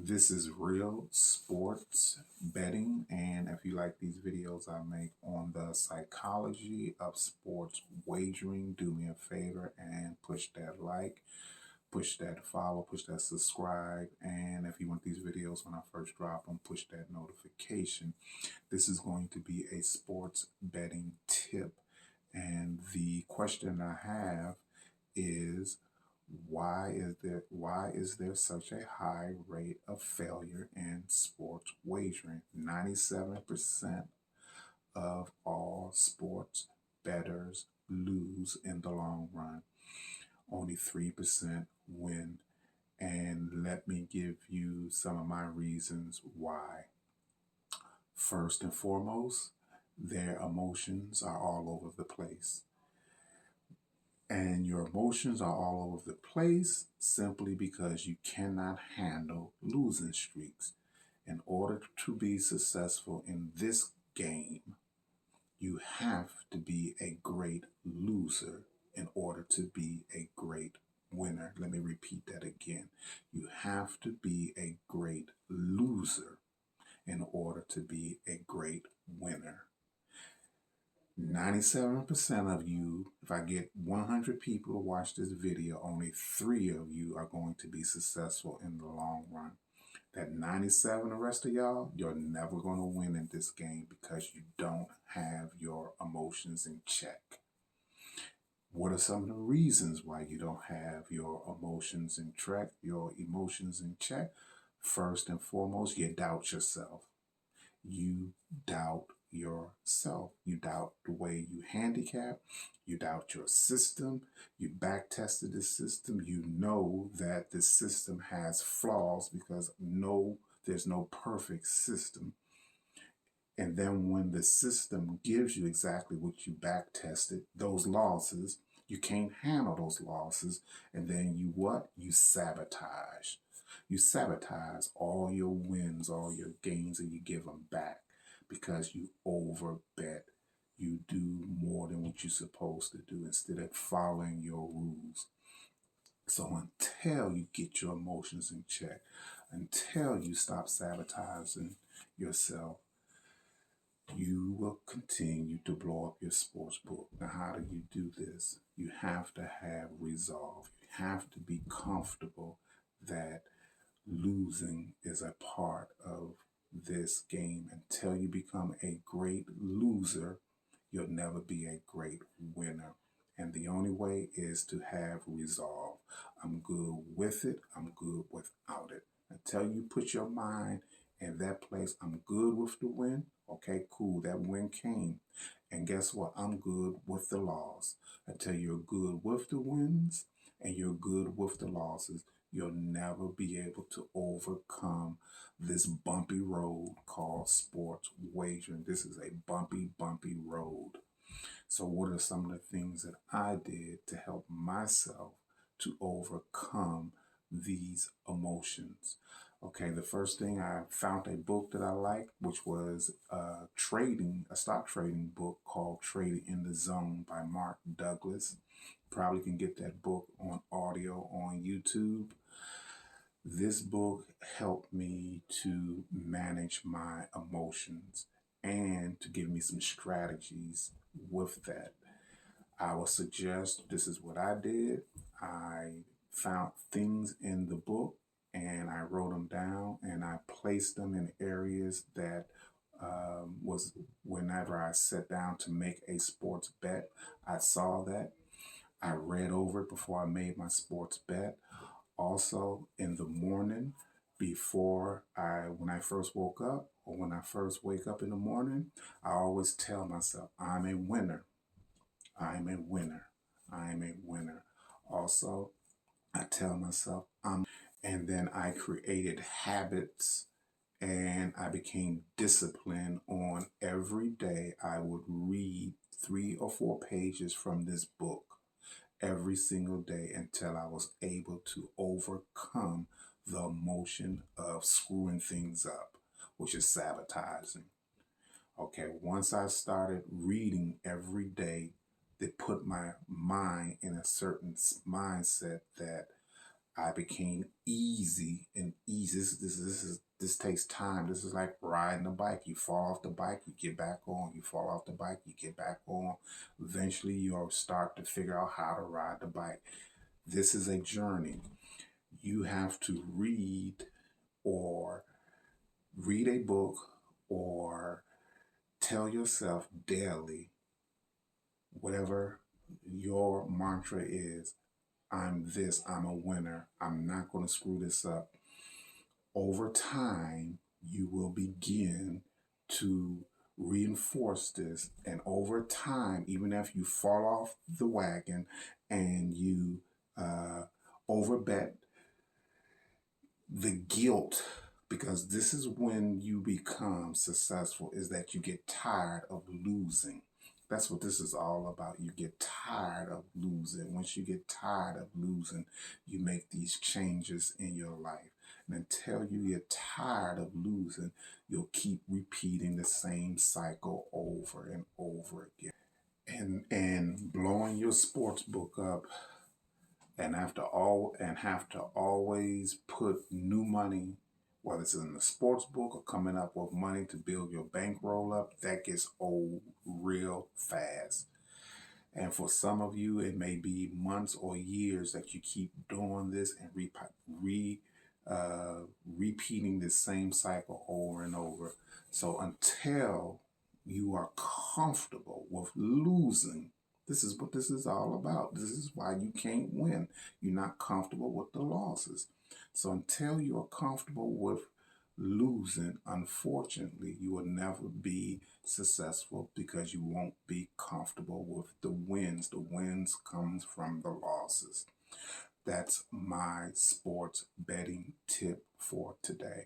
This is real sports betting, and if you like these videos I make on the psychology of sports wagering, do me a favor and push that like, push that follow, push that subscribe, and if you want these videos when I first drop them, push that notification. This is going to be a sports betting tip, and the question I have is why is there such a high rate of failure in sports wagering? 97% of all sports bettors lose in the long run. Only 3% win. And let me give you some of my reasons why. First and foremost, their emotions are all over the place. And your emotions are all over the place simply because you cannot handle losing streaks. In order to be successful in this game, you have to be a great loser in order to be a great winner. Let me repeat that again. You have to be a great loser in order to be a great winner. 97% of you, if I get 100 people to watch this video, only 3 of you are going to be successful in the long run. That 97, the rest of y'all, you're never going to win in this game because you don't have your emotions in check. What are some of the reasons why you don't have your emotions in check? First and foremost, you doubt yourself. You doubt yourself. You doubt the way you handicap. You doubt your system. You back tested the system. You know that the system has flaws because there's no perfect system. And then when the system gives you exactly what you back tested, those losses, you can't handle those losses. And then you what? You sabotage. You sabotage all your wins, all your gains, and you give them back because you overbet. You do more than what you're supposed to do instead of following your rules. So until you get your emotions in check, until you stop sabotaging yourself, you will continue to blow up your sports book. Now, how do you do this? You have to have resolve. You have to be comfortable that losing is a part of this game. Until you become a great loser, you'll never be a great winner. And the only way is to have resolve. I'm good with it. I'm good without it. Until you put your mind in that place, I'm good with the win. Okay, cool. That win came. And guess what? I'm good with the loss. Until you're good with the wins and you're good with the losses, you'll never be able to overcome this bumpy road called sports wagering. This is a bumpy, bumpy road. So what are some of the things that I did to help myself to overcome these emotions? Okay, the first thing, I found a book that I liked, which was a stock trading book called Trading in the Zone by Mark Douglas. Probably can get that book on audio on YouTube. This book helped me to manage my emotions and to give me some strategies with that. I will suggest this is what I did. I found things in the book and I wrote them down and I placed them in areas that was whenever I sat down to make a sports bet, I saw that. I read over it before I made my sports bet. Also, in the morning, when I first woke up, or when I first wake up in the morning, I always tell myself, I'm a winner. I'm a winner. I'm a winner. Also, I tell myself, and then I created habits and I became disciplined on every day. I would read 3 or 4 pages from this book every single day until I was able to overcome the emotion of screwing things up, which is sabotaging. Okay, once I started reading every day, it put my mind in a certain mindset that I became easy and easy. This takes time. This is like riding a bike. You fall off the bike, you get back on. You fall off the bike, you get back on. Eventually, you'll start to figure out how to ride the bike. This is a journey. You have to or read a book or tell yourself daily, whatever your mantra is, I'm this, I'm a winner, I'm not going to screw this up. Over time, you will begin to reinforce this. And over time, even if you fall off the wagon and you overbet, the guilt, because this is when you become successful, is that you get tired of losing. That's what this is all about. You get tired of losing. Once you get tired of losing, you make these changes in your life. And until you get tired of losing, you'll keep repeating the same cycle over and over again. And blowing your sports book up and have to always put new money, whether it's in the sports book or coming up with money to build your bankroll up, that gets old real fast. And for some of you, it may be months or years that you keep doing this and repeating the same cycle over and over. So until you are comfortable with losing, this is what this is all about. This is why you can't win. You're not comfortable with the losses. So until you are comfortable with losing, unfortunately, you will never be successful because you won't be comfortable with the wins. The wins comes from the losses. That's my sports betting tip for today.